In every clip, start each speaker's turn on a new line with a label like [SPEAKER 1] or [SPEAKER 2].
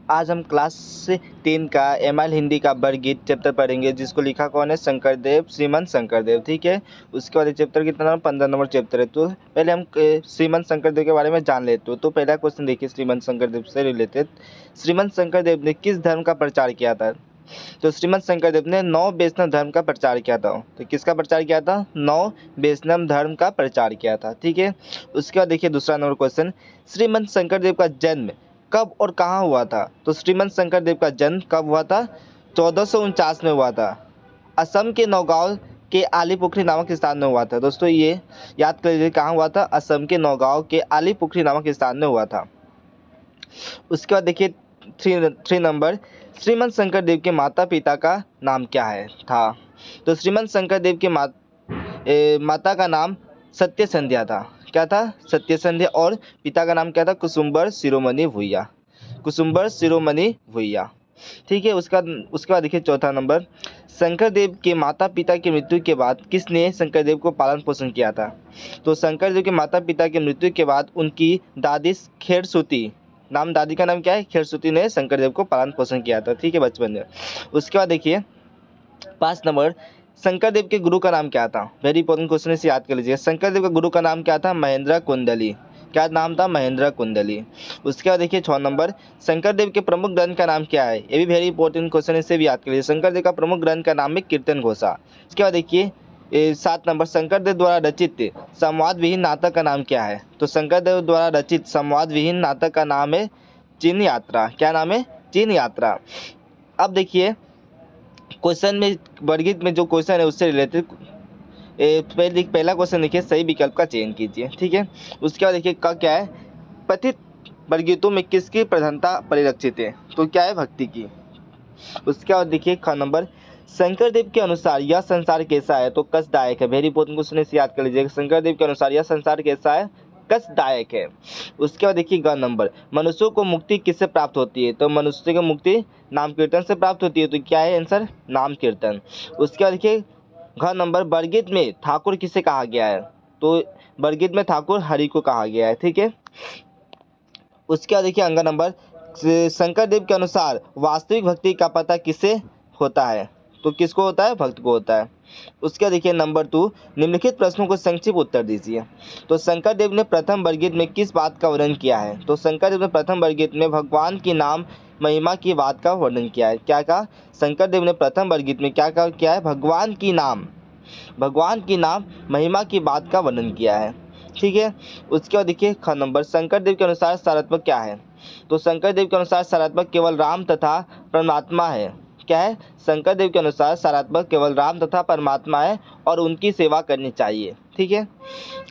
[SPEAKER 1] आज हम क्लास 10 का एमआईएल हिंदी का वर्गीत चैप्टर पढ़ेंगे, जिसको लिखा कौन है? शंकरदेव, श्रीमंत शंकरदेव। ठीक है, उसके बाद ये चैप्टर कितना नंबर? 15 नंबर चैप्टर है। तो पहले हम श्रीमंत शंकरदेव के बारे में जान लेते हो। तो पहला क्वेश्चन देखिए श्रीमंत शंकरदेव से रिलेटेड। श्रीमंत शंकरदेव ने किस धर्म का प्रचार किया था? तो श्रीमंत शंकरदेव ने नौ वैष्णव धर्म का प्रचार किया था। तो किसका प्रचार किया था? नौ वैष्णव धर्म का प्रचार किया था। ठीक है, उसके बाद देखिए दूसरा नंबर क्वेश्चन, श्रीमंत शंकरदेव का जन्म कब और कहाँ हुआ था? तो श्रीमंत शंकरदेव का जन्म कब हुआ था? 1449 में हुआ था। असम के नौगांव के आलीपुखरी नामक स्थान में हुआ था। दोस्तों ये याद कर लीजिए, कहाँ हुआ था? असम के नौगांव के आलीपुखरी नामक स्थान में हुआ था। उसके बाद देखिए थ्री नंबर, श्रीमंत शंकरदेव के माता पिता का नाम क्या है था? तो श्रीमंत शंकरदेव के माता का नाम सत्य संध्या था। क्या था? सत्य संध्या। और पिता का नाम क्या था? कुसुम्बर शिरोमणि भुइया। कुसुम्बर शिरोमणि भुइया। ठीक है, उसके बाद देखिए चौथा नंबर, शंकरदेव के माता पिता की मृत्यु के बाद किसने शंकरदेव को पालन पोषण किया था? तो शंकरदेव के माता पिता की मृत्यु के बाद उनकी दादी खेरसुती, दादी का नाम क्या है? खेरसुती ने शंकरदेव को पालन पोषण किया था। ठीक है, बचपन में। उसके बाद देखिए 5 नंबर, शंकरदेव के गुरु का नाम क्या था? वेरी इंपॉर्टेंट क्वेश्चन, इसे याद कर लीजिए। शंकरदेव का गुरु का नाम क्या था? महेंद्र कुंडली। क्या नाम था? महेंद्र कुंडली। उसके बाद देखिए 6 नंबर, शंकरदेव के प्रमुख ग्रंथ का नाम क्या है? ये भी वेरी इंपॉर्टेंट क्वेश्चन, इसे भी याद कर लीजिए। शंकरदेव का प्रमुख ग्रंथ का नाम है कीर्तन घोषा। इसके बाद देखिए 7 नंबर, शंकरदेव द्वारा रचित संवाद विहीन नाटक का नाम क्या है? तो शंकरदेव द्वारा रचित संवाद विहीन नाटक का नाम है चीन यात्रा। क्या नाम है? चीन यात्रा। अब देखिए क्वेश्चन में, वर्गीत में जो क्वेश्चन है उससे रिलेटेड पहला क्वेश्चन देखिए, सही विकल्प का चयन कीजिए। ठीक है, उसके बाद देखिए क्या है? पतित वर्गीतों में किसकी प्रधानता परिलक्षित है? तो क्या है? भक्ति की। उसके बाद देखिए ख नंबर, शंकरदेव के अनुसार यह संसार कैसा है? तो कष्टदायक है। वेरी इंपॉर्टेंट क्वेश्चन, इसे याद कर लीजिएगा। शंकरदेव के अनुसार यह संसार कैसा है? कष्टदायक है। उसके बाद देखिए ग नंबर, मनुष्यों को मुक्ति किससे प्राप्त होती है? तो मनुष्य को मुक्ति नाम कीर्तन से प्राप्त होती है। तो क्या है आंसर? नाम कीर्तन। उसके बाद देखिए घ नंबर, वर्गीत में ठाकुर किसे कहा गया है? तो वर्गीत में ठाकुर हरि को कहा गया है। ठीक है, उसके बाद देखिए अंग नंबर, शंकरदेव के अनुसार वास्तविक भक्ति का पता किसे होता है? तो किसको होता है? भक्त को होता है। उसके देखिए नंबर 2, निम्नलिखित प्रश्नों को संक्षिप्त उत्तर दीजिए। तो शंकरदेव ने प्रथम वर्गीत में किस बात का वर्णन किया है? तो शंकरदेव ने प्रथम वर्गीत में भगवान की नाम महिमा की बात का वर्णन किया है। क्या कहा? शंकरदेव ने प्रथम वर्गीत में क्या किया है? भगवान की नाम महिमा की बात का वर्णन किया है। ठीक है, उसके बाद देखिए ख नंबर, शंकरदेव के अनुसार सारात्मक क्या है? तो शंकरदेव के अनुसार सारात्मक केवल राम तथा परमात्मा है। क्या है? शंकरदेव के अनुसार सारात्मक केवल राम तथा परमात्मा है और उनकी सेवा करनी चाहिए। ठीक है,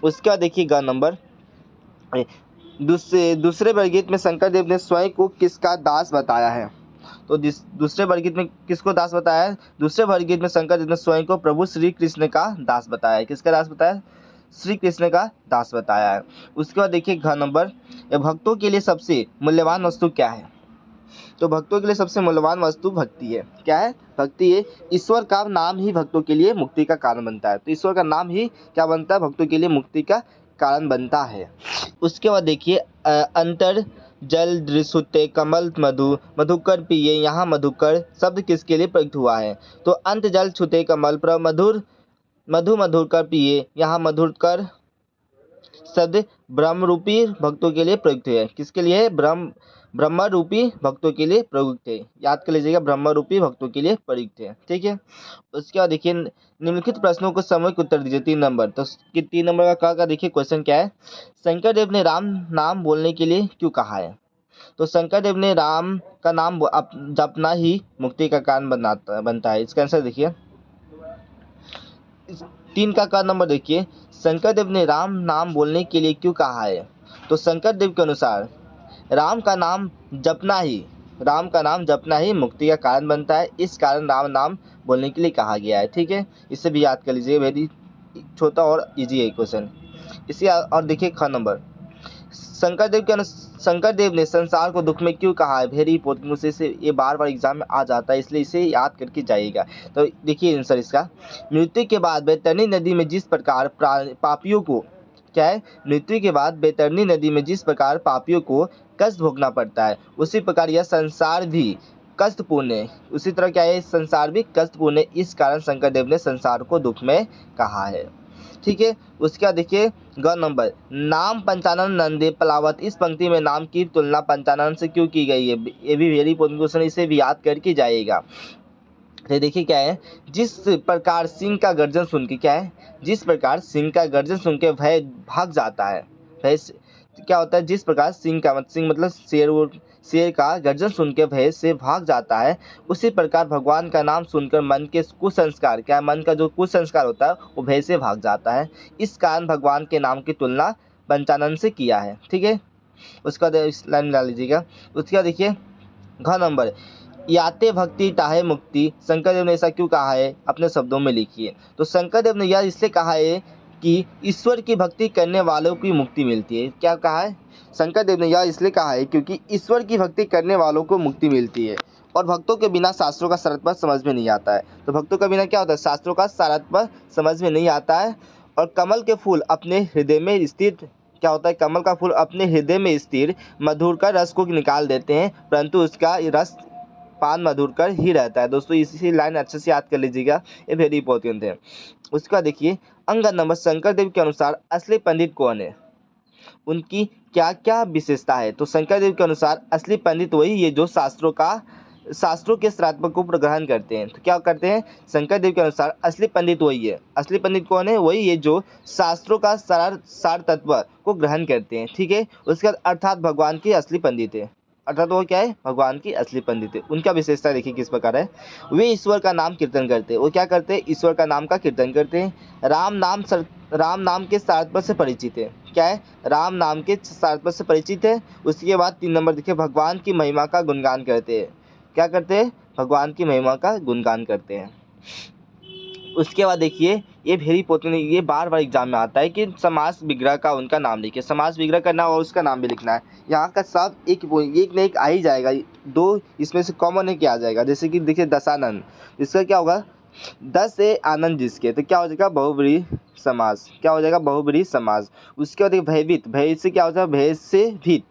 [SPEAKER 1] उसके बाद देखिए ग नंबर, दूसरे वर्गीत में शंकरदेव ने स्वयं को किसका दास बताया है? तो दूसरे वर्गीत में किसको दास बताया है? दूसरे वर्गीत में शंकरदेव ने स्वयं को प्रभु श्री कृष्ण का दास बताया है। किसका दास बताया? श्री कृष्ण का दास बताया है। उसके बाद देखिए घ नंबर, भक्तों के लिए सबसे मूल्यवान वस्तु क्या है? तो भक्तों के लिए सबसे मूल्यवान वस्तु भक्ति है। क्या है? भक्ति है। ईश्वर का नाम ही भक्तों के लिए मुक्ति का कारण बनता है। तो ईश्वर का नाम ही क्या बनता है? भक्तों के लिए मुक्ति का कारण बनता है। उसके बाद देखिए अंतर जल दृश्यते कमल मधु मधुकर पिए, यहाँ मधुकर शब्द किसके लिए प्रयुक्त हुआ है? तो अंत जल छुते कमल पर मधुकर पिए, यहाँ मधुकर शब्द ब्रह्म रूपी भक्तों के लिए प्रयुक्त है। किसके लिए? ब्रह्म रूपी भक्तों के लिए प्रयुक्त है। याद कर लीजिएगा, ब्रह्म रूपी भक्तों के लिए प्रयुक्त है। ठीक है, उसके बाद देखिए निम्नलिखित प्रश्नों को सामूहिक उत्तर दीजिए। 3 नंबर, तो 3 नंबर का देखिए क्वेश्चन क्या है? शंकरदेव ने राम नाम बोलने के लिए क्यों कहा है? तो शंकरदेव ने राम का नाम जपना ही मुक्ति का कारण बनता है। इसका आंसर देखिए 3 का नंबर देखिए, शंकरदेव ने राम नाम बोलने के लिए क्यों कहा है? तो शंकरदेव के अनुसार राम का नाम जपना ही मुक्ति का कारण बनता है। इस कारण राम नाम बोलने के लिए कहा गया है। ठीक है, इसे भी याद कर लीजिए, वेरी छोटा और इजी है क्वेश्चन। इसी और देखिए ख नंबर, शंकरदेव ने संसार को दुख में क्यों कहा है? वेरी इंपॉर्टेंट, मुझसे ये बार बार एग्जाम में आ जाता है, इसलिए इसे याद करके जाइएगा। तो देखिए आंसर इसका, मृत्यु के बाद बैतरणी नदी में जिस प्रकार पापियों को, क्या है? मृत्यु के बाद बैतरणी नदी में जिस प्रकार पापियों को कष्ट भोगना पड़ता है, उसी प्रकार यह संसार भी कष्टपूर्ण है। उसी तरह क्या है, संसार भी कष्टपूर्ण है, इस कारण शंकरदेव ने संसार को दुख में कहा है। ठीक है, उसके बाद देखिए ग नंबर, नाम पंचानन नंदे पलावत, इस पंक्ति में नाम की तुलना पंचानन से क्यों की गई है? ये भी वेरी इंपॉर्टेंट क्वेश्चन, इसे भी याद करके जाइएगा। तो देखिए क्या है, जिस प्रकार सिंह का गर्जन सुन के, क्या है, जिस प्रकार सिंह का गर्जन सुन के भय भाग जाता है, भय क्या होता है, जिस प्रकार सिंह मतलब शेर का गर्जन सुन के भय से भाग जाता है, उसी प्रकार भगवान का नाम सुनकर मन के कुसंस्कार, क्या है, मन का जो कुसंस्कार होता है वो भय से भाग जाता है। इस कारण भगवान के नाम की तुलना पंचानन से किया है। ठीक है, उसका इस लाइन में डाल लीजिएगा। उसके बाद देखिए घ नंबर, याते भक्ति ताहे मुक्ति, शंकरदेव ने ऐसा क्यों कहा है, अपने शब्दों में लिखिए। तो शंकरदेव ने यह इसलिए कहा है कि ईश्वर की भक्ति करने वालों की मुक्ति मिलती है। क्या कहा है, शंकरदेव ने यह इसलिए कहा है क्योंकि ईश्वर की भक्ति करने वालों को मुक्ति मिलती है, और भक्तों के बिना शास्त्रों का सारत्य समझ में नहीं आता है। तो भक्तों के बिना क्या होता है, शास्त्रों का सारत्य समझ में नहीं आता है। और कमल के फूल अपने हृदय में स्थित, क्या होता है, कमल का फूल अपने हृदय में स्थिर मधुर का रस को निकाल देते हैं, परंतु उसका रस पान मधुर कर ही रहता है। दोस्तों इसी लाइन अच्छे से याद कर लीजिएगा, ये वेरी इंपॉर्टेंट है। उसका देखिए अंग नंबर, शंकरदेव के अनुसार असली पंडित कौन है, उनकी क्या क्या विशेषता है? तो शंकरदेव के अनुसार असली पंडित वही है जो शास्त्रों के श्राद्ध को ग्रहण करते हैं। तो क्या करते हैं, शंकरदेव के अनुसार असली पंडित वही है। असली पंडित कौन है, वही है जो शास्त्रों का सार तत्व को ग्रहण करते हैं। ठीक है, उसके बाद अर्थात भगवान के असली पंडित है, अर्थात वो क्या है, भगवान की असली पंडित है। उनका विशेषता देखिए किस प्रकार है, वे ईश्वर का नाम कीर्तन करते हैं। वो क्या करते हैं, ईश्वर का नाम का कीर्तन करते हैं। राम नाम के सार्थक से परिचित है। क्या है, राम नाम के सार्थक से परिचित है। उसके बाद 3 नंबर देखिए, भगवान की महिमा का गुणगान करते हैं। क्या करते हैं, भगवान की महिमा का गुणगान करते हैं। उसके बाद देखिए ये वेरी इंपॉर्टेंट, ये बार बार एग्जाम में आता है कि समास विग्रह का उनका नाम लिखिए। समास विग्रह करना और उसका नाम भी लिखना है। यहाँ का सब एक न एक आ ही जाएगा, 2 इसमें से कॉमन है क्या आ जाएगा। जैसे कि देखिए दशानंद, इसका क्या होगा, 10 से आनंद जिसके, तो क्या हो जाएगा, बहुब्रीहि समास। क्या हो जाएगा, बहुब्रीहि समास। उसके बाद भयभीत, भय से क्या हो जाएगा, भय से भीत,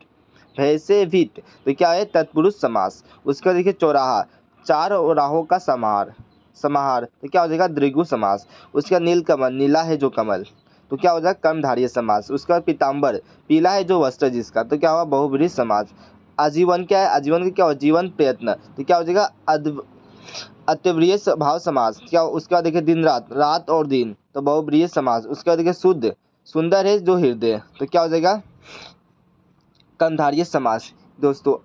[SPEAKER 1] भय से भीत, तो क्या है, तत्पुरुष समास। उसके बाद देखिए चौराहा, 4 राहों का समाहार, तो क्या हो जाएगा, द्विगु समास। उसका नीलकमल, नीला है जो कमल, तो क्या हो जाएगा, कर्मधारय समास। उसका पीताम्बर, पीला है जो वस्त्र जिसका, तो क्या होगा, बहुब्रीहि समास। आजीवन क्या है, आजीवन का क्या हो, जीवन प्रयत्न, तो क्या हो जाएगा, अत्यव्रिय भाव समास। क्या उसके बाद देखिए दिन रात, रात और दिन, तो बहुब्रीहि समास। उसके बाद देखिए शुद्ध, सुंदर है जो हृदय, तो क्या हो जाएगा, कर्मधारय समास। दोस्तों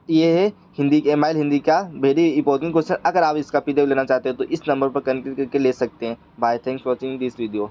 [SPEAKER 1] ये है हिंदी के MIL हिंदी का वेरी इंपॉर्टेंट क्वेश्चन। अगर आप इसका PDF लेना चाहते हो तो इस नंबर पर कनेक्ट करके ले सकते हैं। Bye, thanks for watching this video.